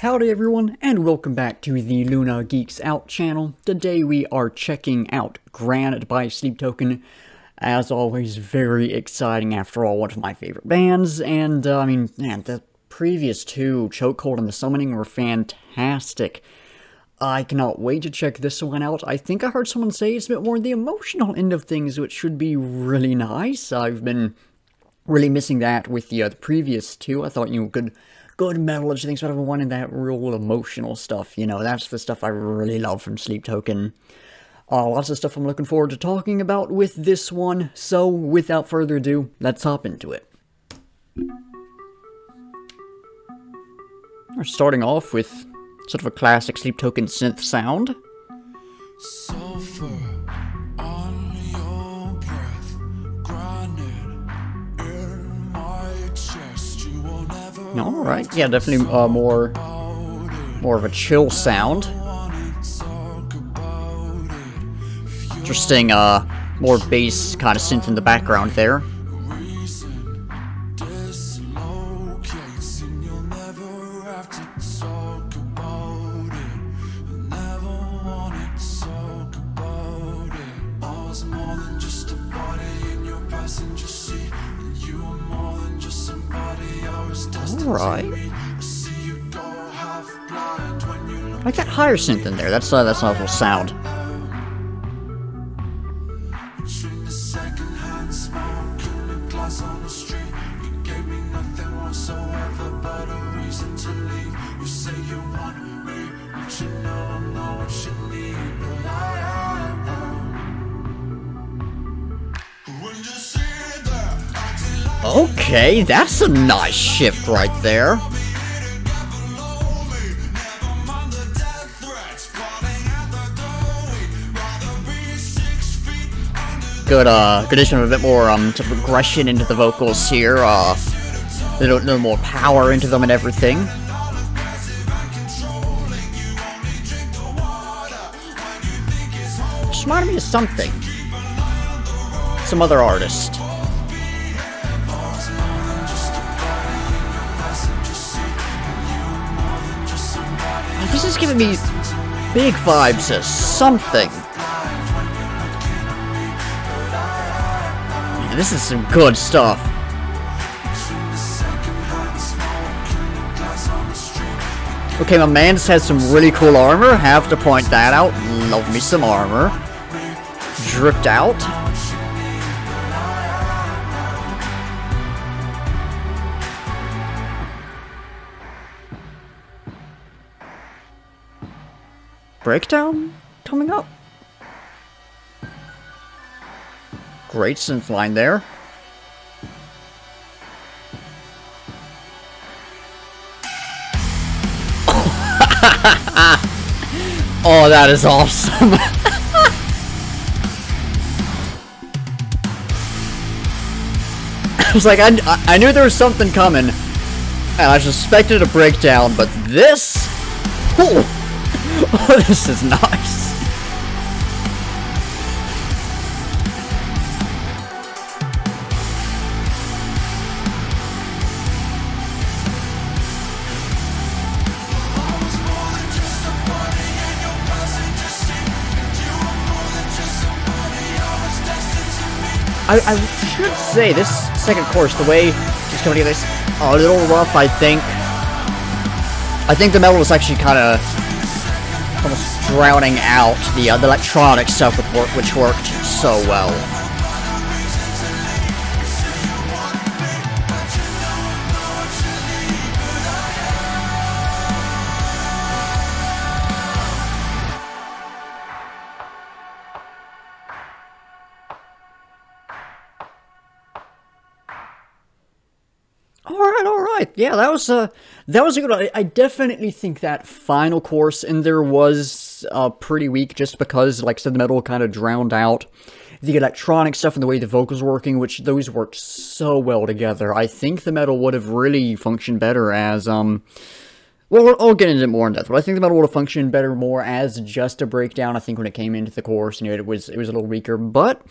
Howdy everyone, and welcome back to the Luna Geeks Out channel. Today we are checking out Granite by Sleep Token. As always, very exciting after all, one of my favorite bands, and man, the previous two, Chokehold and The Summoning, were fantastic. I cannot wait to check this one out. I think I heard someone say it's a bit more the emotional end of things, which should be really nice. I've been really missing that with the previous two. I thought, good metal, I think, sort of wanted that real emotional stuff, that's the stuff I really love from Sleep Token. Lots of stuff I'm looking forward to talking about with this one, so without further ado, let's hop into it. We're starting off with sort of a classic Sleep Token synth sound. Alright, yeah, definitely more of a chill sound. Interesting, more bass kind of synth in the background there. Alright. I like that higher synth in there. That's a little sound. Okay, that's a nice shift right there. Good addition of a bit more sort of aggression into the vocals here. A little more power into them and everything. Just reminded me of something. Some other artist. This is giving me big vibes of something. Yeah, this is some good stuff. Okay, my man just has some really cool armor. Have to point that out. Love me some armor. Dripped out. Breakdown coming up. Great synth line there. Oh, that is awesome. I was like, I knew there was something coming, and I suspected a breakdown, but this... Ooh. Oh, this is nice. I should say, this second chorus, the way she's coming together, is a little rough, I think. I think the metal was actually kind of almost drowning out the electronic stuff which worked so well. Alright, yeah, that was a good. I definitely think that final chorus in there was pretty weak, just because, like I said, the metal kind of drowned out the electronic stuff and the way the vocals were working, which those worked so well together. I think the metal would have really functioned better as well, I'll get into it more in depth, but I think the metal would have functioned better more as just a breakdown. I think when it came into the chorus, it was a little weaker, but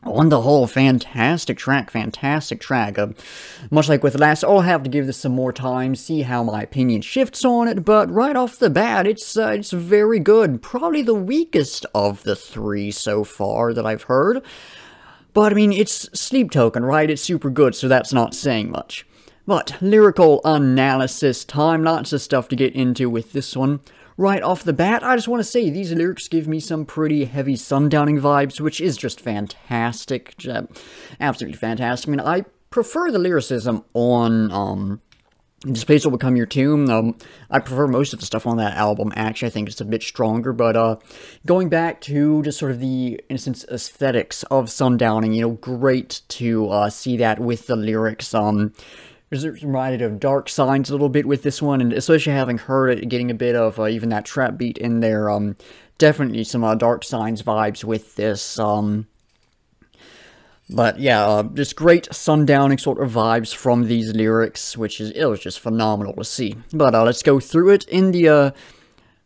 On the whole, fantastic track, fantastic track. Much like with last, I'll have to give this some more time, see how my opinion shifts on it, but right off the bat, it's very good. Probably the weakest of the three so far that I've heard. But, I mean, it's Sleep Token, right? It's super good, so that's not saying much. But, lyrical analysis time, lots of stuff to get into with this one. Right off the bat, I just want to say, these lyrics give me some pretty heavy sundowning vibes, which is just fantastic. Absolutely fantastic. I mean, I prefer the lyricism on, This Place Will Become Your Tomb. I prefer most of the stuff on that album, actually. I think it's a bit stronger, but going back to just sort of the, in a sense, aesthetics of sundowning, you know, great to see that with the lyrics. There's reminded of Dark Signs a little bit with this one, and especially having heard it, getting a bit of even that trap beat in there, definitely some Dark Signs vibes with this, but yeah, just great sundowning sort of vibes from these lyrics, which is, it was just phenomenal to see. But let's go through it. In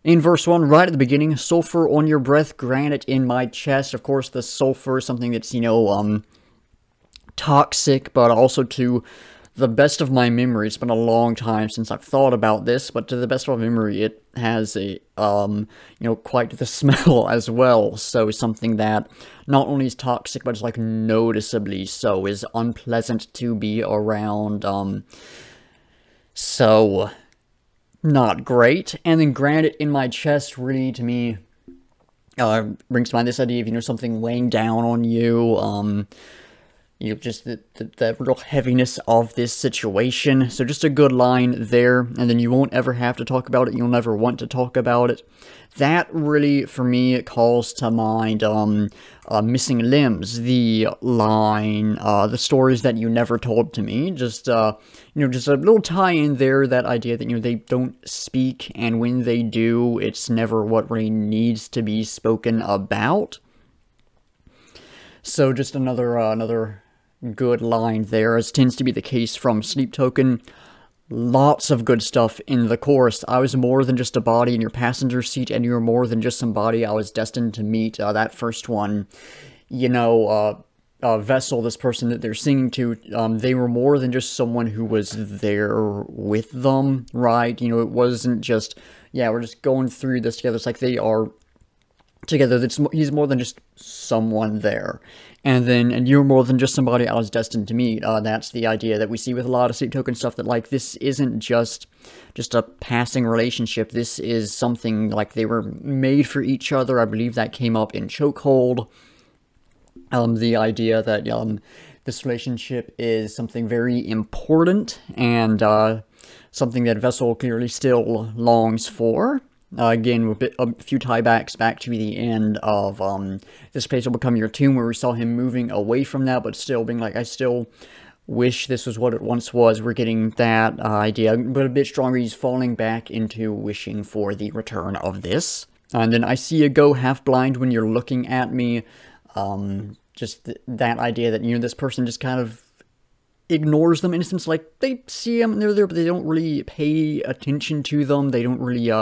verse 1, right at the beginning, sulfur on your breath, granite in my chest. Of course, the sulfur is something that's, you know, toxic, but also to the best of my memory, it's been a long time since I've thought about this, but to the best of my memory, it has a, you know, quite the smell as well. So something that not only is toxic, but it's like noticeably so, is unpleasant to be around. So not great. And then granite in my chest really, to me, brings to mind this idea of, you know, something weighing down on you, you know, just the real heaviness of this situation. So just a good line there, and then you won't ever have to talk about it, you'll never want to talk about it. That really, for me, calls to mind Missing Limbs, the line, the stories that you never told to me. Just, you know, just a little tie-in there, that idea that, you know, they don't speak, and when they do, it's never what really needs to be spoken about. So just another good line there, as tends to be the case from Sleep Token. Lots of good stuff in the chorus. I was more than just a body in your passenger seat, and you were more than just somebody I was destined to meet. That first one, you know, Vessel, this person that they're singing to, they were more than just someone who was there with them, right? You know, it wasn't just, yeah, we're just going through this together. It's like they are together. He's more than just someone there. And you're more than just somebody I was destined to meet. That's the idea that we see with a lot of Sleep Token stuff, that, like, this isn't just a passing relationship. This is something, like, they were made for each other. I believe that came up in Chokehold. The idea that, this relationship is something very important, and, something that Vessel clearly still longs for. Again, a few tiebacks back to the end of This Place Will Become Your Tomb, where we saw him moving away from that, but still being like, I still wish this was what it once was. We're getting that idea, but a bit stronger. He's falling back into wishing for the return of this. And then I see you go half blind when you're looking at me. Just that idea that, you know, this person just kind of ignores them, in a sense, like, they see them and they're there, but they don't really pay attention to them. They don't really,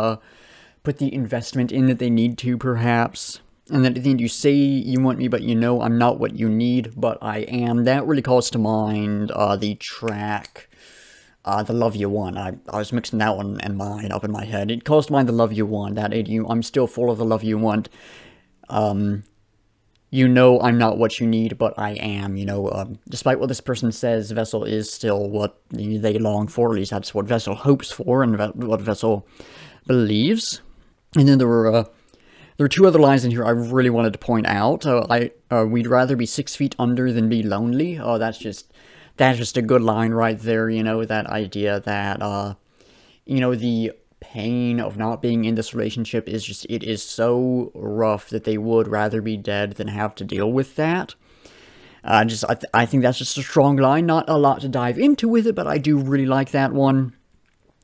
put the investment in that they need to, perhaps. And then at the end, you say you want me, but you know I'm not what you need, but I am. That really calls to mind the track, The Love You Want. I was mixing that one and mine up in my head. It calls to mind The Love You Want, that I'm still full of the love you want. You know I'm not what you need, but I am, you know. Despite what this person says, Vessel is still what they long for. At least that's what Vessel hopes for, and what Vessel believes. And then there were two other lines in here I really wanted to point out. We'd rather be 6 feet under than be lonely. Oh, that's just a good line right there, you know, that idea that, you know, the pain of not being in this relationship is just, it is so rough that they would rather be dead than have to deal with that. I think that's just a strong line. Not a lot to dive into with it, but I do really like that one.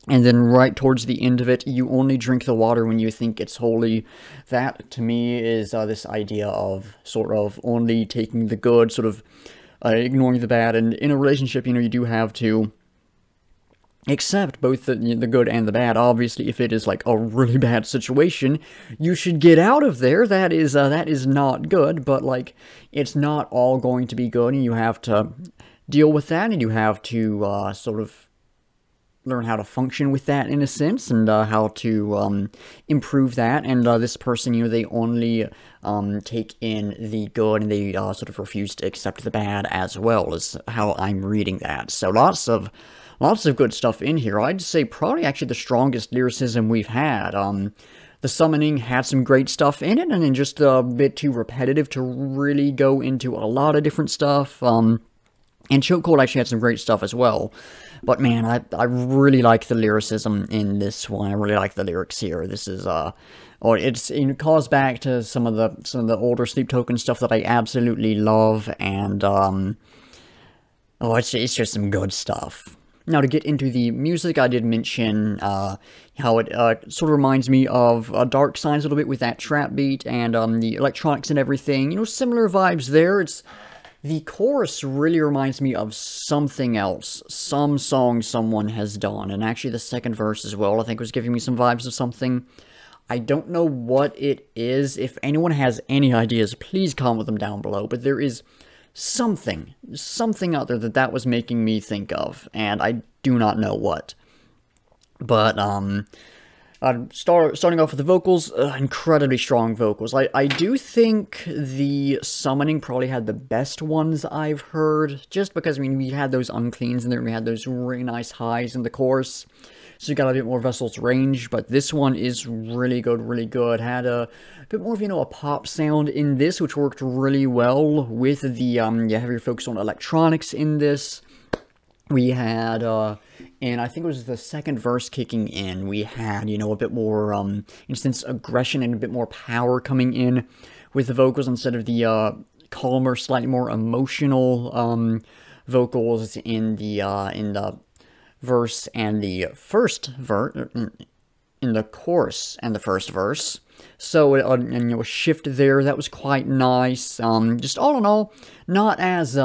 And then right towards the end of it, you only drink the water when you think it's holy. That, to me, is this idea of sort of only taking the good, sort of ignoring the bad. And in a relationship, you know, you do have to accept both the good and the bad. Obviously, if it is like a really bad situation, you should get out of there. That is not good, but like, it's not all going to be good, and you have to deal with that, and you have to sort of learn how to function with that in a sense, and how to improve that. And this person, they only take in the good, and they sort of refuse to accept the bad as well, is how I'm reading that. So lots of good stuff in here. I'd say probably actually the strongest lyricism we've had. The summoning had some great stuff in it, and then just a bit too repetitive to really go into a lot of different stuff. And Chokehold actually had some great stuff as well. But man, I really like the lyricism in this one. I really like the lyrics here. This is it calls back to some of the older Sleep Token stuff that I absolutely love, and it's just some good stuff. Now, to get into the music, I did mention how it sort of reminds me of Dark Signs a little bit with that trap beat and the electronics and everything. Similar vibes there. The chorus really reminds me of something else, some song someone has done, and actually the second verse as well, I think, was giving me some vibes of something. I don't know what it is. If anyone has any ideas, please comment them down below, but there is something out there that was making me think of, and I do not know what. But, starting off with the vocals, incredibly strong vocals. I do think the summoning probably had the best ones I've heard, just because, we had those uncleans in there, and we had those really nice highs in the chorus, so you got a bit more Vessel's range, but this one is really good. Had a bit more of, a pop sound in this, which worked really well with the heavier focus on electronics in this. We had, and I think it was the second verse kicking in, we had, a bit more, instance aggression and a bit more power coming in with the vocals instead of the, calmer, slightly more emotional, vocals in the verse and the first verse, in the chorus and the first verse. So, a shift there, that was quite nice. Just all in all, not as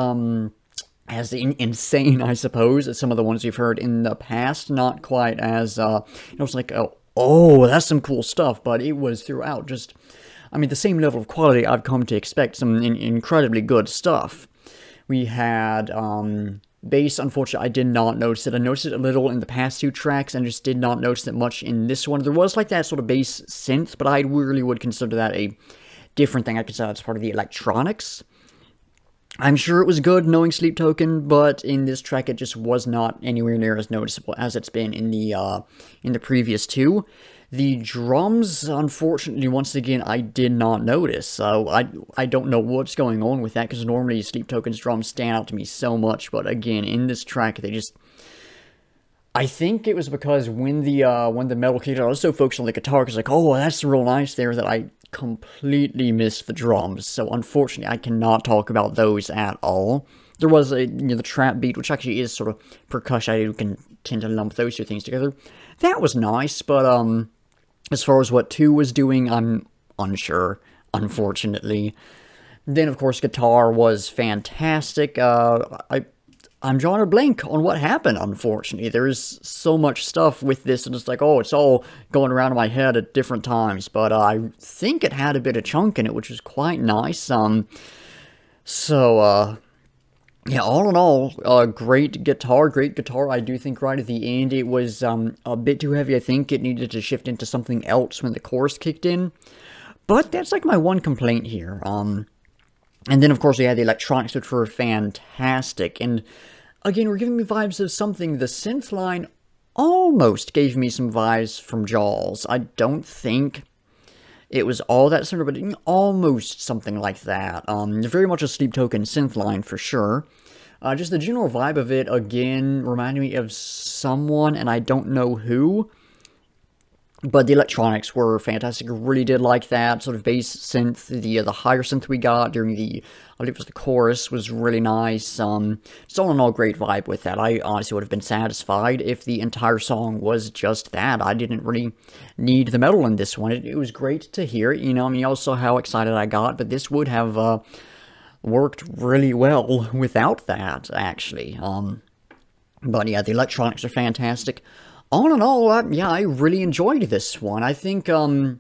insane, I suppose, as some of the ones we've heard in the past. Not quite as, it's like, oh, that's some cool stuff, but it was throughout just, the same level of quality I've come to expect, some incredibly good stuff. We had, bass, unfortunately, I did not notice it. I noticed it a little in the past two tracks, and just did not notice it much in this one. There was, like, that sort of bass synth, but I really would consider that a different thing. I consider that's part of the electronics. I'm sure it was good knowing Sleep Token, but in this track it just was not anywhere near as noticeable as it's been in the previous two. The drums, unfortunately, once again, I did not notice, so I don't know what's going on with that, because normally Sleep Token's drums stand out to me so much, but again, in this track, they just... I think it was because when the metal kicked out, I was so focused on the guitar, because like, oh, that's real nice there, that I completely missed the drums. So unfortunately, I cannot talk about those at all. There was the trap beat, which actually is sort of percussion. I can tend to lump those two things together. That was nice, but as far as what 2 was doing, I'm unsure, unfortunately. Then, of course, guitar was fantastic. I'm drawing a blank on what happened, unfortunately. There's so much stuff with this, and it's like, oh, it's all going around in my head at different times, but I think it had a bit of chunk in it, which was quite nice. Yeah, all in all, great guitar. I do think right at the end it was a bit too heavy. I think it needed to shift into something else when the chorus kicked in, but that's like my one complaint here. And then, of course, we had the electronics, which were fantastic. And, again, we're giving me vibes of something. The synth line almost gave me some vibes from Jaws. I don't think it was all that similar, but almost something like that. Very much a Sleep Token synth line, for sure. Just the general vibe of it, again, reminded me of someone, and I don't know who. But the electronics were fantastic. I really did like that sort of bass synth. The higher synth we got during I believe it was the chorus, was really nice. Just all in all, great vibe with that. I honestly would have been satisfied if the entire song was just that. I didn't really need the metal in this one. It was great to hear. You all saw how excited I got, but this would have worked really well without that, actually. But yeah, the electronics are fantastic. All in all, yeah, I really enjoyed this one. I think Chokehold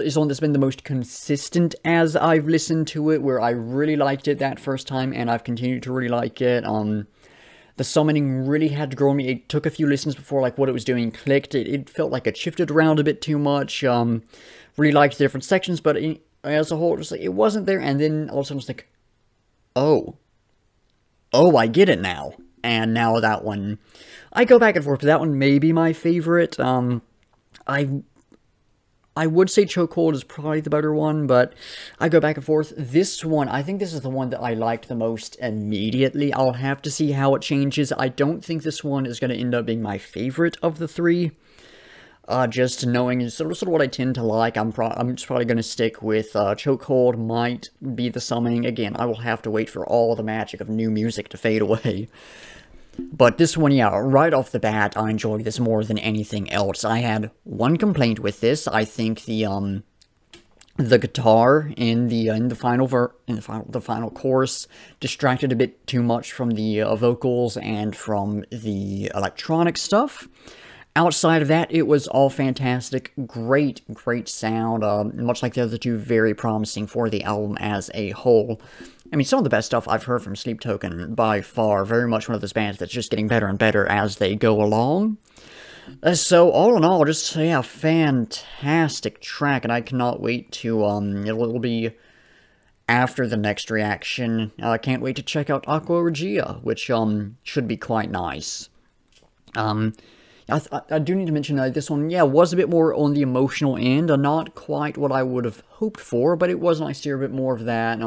is one that's been the most consistent as I've listened to it, where I really liked it that first time, and I've continued to really like it. The summoning really had to grow on me. It took a few listens before, like, what it was doing clicked. It felt like it shifted around a bit too much. Really liked the different sections, but as a whole, it wasn't there, and then all of a sudden it's like, oh, I get it now. And now that one, I go back and forth. That one may be my favorite. I would say Chokehold is probably the better one, but I go back and forth. This one, I think this is the one that I liked the most immediately. I'll have to see how it changes. I don't think this one is going to end up being my favorite of the three. Just knowing sort of what I tend to like, I'm just probably going to stick with Chokehold might be the summoning. Again, I will have to wait for all the magic of new music to fade away. But this one, yeah, right off the bat, I enjoyed this more than anything else. I had one complaint with this. I think the guitar in the final chorus distracted a bit too much from the vocals and from the electronic stuff. Outside of that, it was all fantastic. Great sound. Much like the other two, very promising for the album as a whole. I mean, some of the best stuff I've heard from Sleep Token by far. Very much one of those bands that's just getting better and better as they go along. So, all in all, just, yeah, fantastic track, and I cannot wait to, it'll be after the next reaction. I can't wait to check out Aqua Regia, which, should be quite nice. I do need to mention that this one, yeah, was a bit more on the emotional end, not quite what I would have hoped for, but it was nice to hear a bit more of that,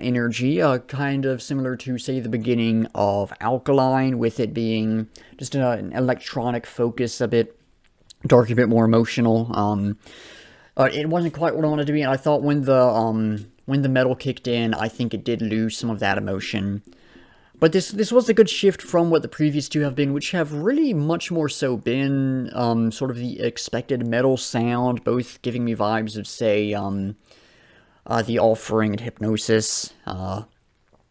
energy, kind of similar to, say, the beginning of Alkaline, with it being just an electronic focus, a bit dark, a bit more emotional. It wasn't quite what I wanted to be, and I thought when the metal kicked in, I think it did lose some of that emotion. But this was a good shift from what the previous two have been, which have really much more so been sort of the expected metal sound, both giving me vibes of, say, The Offering and Hypnosis.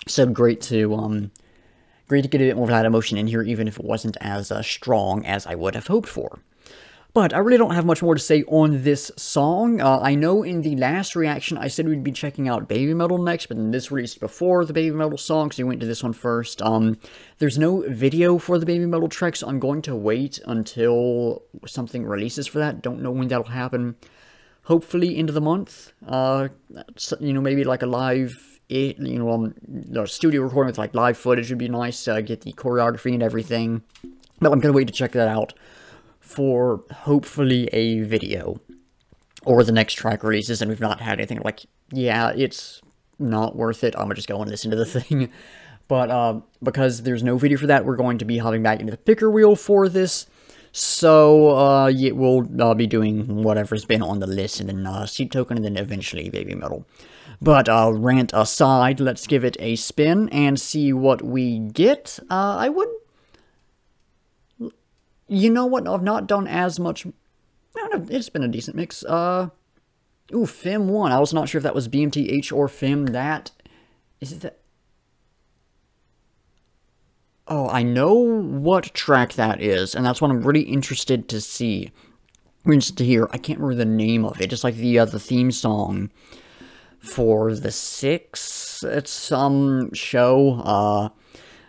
So great to get a bit more of that emotion in here, even if it wasn't as strong as I would have hoped for. But I really don't have much more to say on this song. I know in the last reaction I said we'd be checking out Baby Metal next, but then this released before the Baby Metal song, so we went to this one first. There's no video for the Baby Metal track, so I'm going to wait until something releases for that. Don't know when that'll happen. Hopefully into the month. Maybe like a live, studio recording with like live footage would be nice. Get the choreography and everything. But I'm gonna wait to check that out for hopefully a video, or the next track releases and we've not had anything like, yeah, it's not worth it, I'm gonna just go and listen to the thing. But because there's no video for that, we're going to be hopping back into the picker wheel for this, so we'll be doing whatever's been on the list, and then Sleep Token, and then eventually Baby Metal. But rant aside, let's give it a spin and see what we get. You know what? I've not done as much. No, it's been a decent mix. Ooh, Fim 1. I was not sure if that was BMTH or Fim. Is it that? Oh, I know what track that is, and that's what I'm really interested to see. Interested to hear. I can't remember the name of it. Just like the theme song for the 6. It's some show.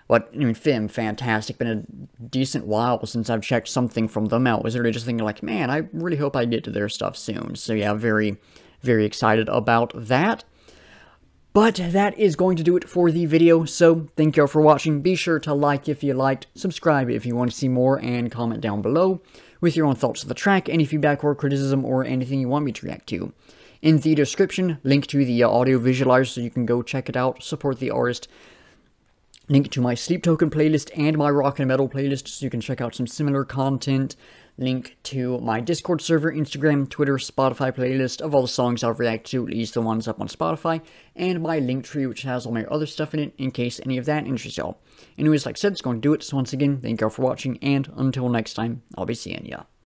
But, I mean, Fim, fantastic. Been a decent while since I've checked something from them out. I was really just thinking, like, man, I really hope I get to their stuff soon. So, yeah, very, very excited about that. But that is going to do it for the video. So, thank you all for watching. Be sure to like if you liked, subscribe if you want to see more, and comment down below with your own thoughts of the track, any feedback or criticism, or anything you want me to react to. In the description, link to the audio visualizer so you can go check it out, support the artist. Link to my Sleep Token playlist and my Rock and Metal playlist so you can check out some similar content. Link to my Discord server, Instagram, Twitter, Spotify playlist of all the songs I've reacted to, at least the ones up on Spotify. And my Linktree, which has all my other stuff in it, in case any of that interests y'all. Anyways, like I said, it's going to do it. So once again, thank y'all for watching, and until next time, I'll be seeing ya.